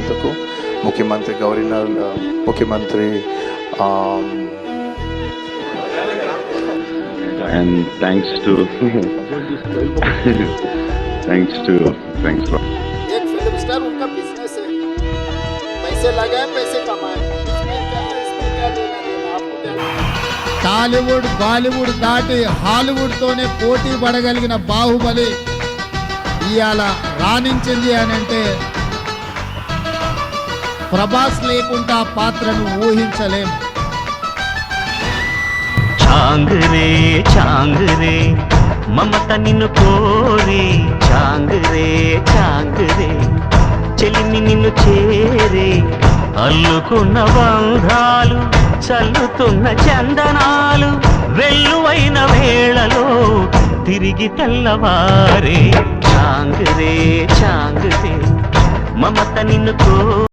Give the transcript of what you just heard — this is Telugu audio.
వచ్చినందుకు ముఖ్యమంత్రి గవర్నర్, ముఖ్యమంత్రి and thanks to thanks for एक फिल्म स्टार उनका बिजनेस है, पैसे लगाए पैसे कमाए, इसमें क्या लेना देना आपको क्या? టాలీవుడ్ బాలీవుడ్ దాటి హాలీవుడ్ తోనే పోటీ పడగలిగిన బాహుబలి ఇవాళ రాణించింది అని అంటే ప్రభాస్ లేకుండా పాత్రను ఊహించలేము. చాంగరే చాంగరే మమత నిన్ను కోరి, చాంగరే చాంగరే చెలిమి నిన్ను చేరే, అల్లుకున్న బంధాలు చల్లుతున్న చందనాలు, వెల్లువైన వేళలో తిరిగి తెల్లవారే, చాంగరే చాంగరే మమత నిన్ను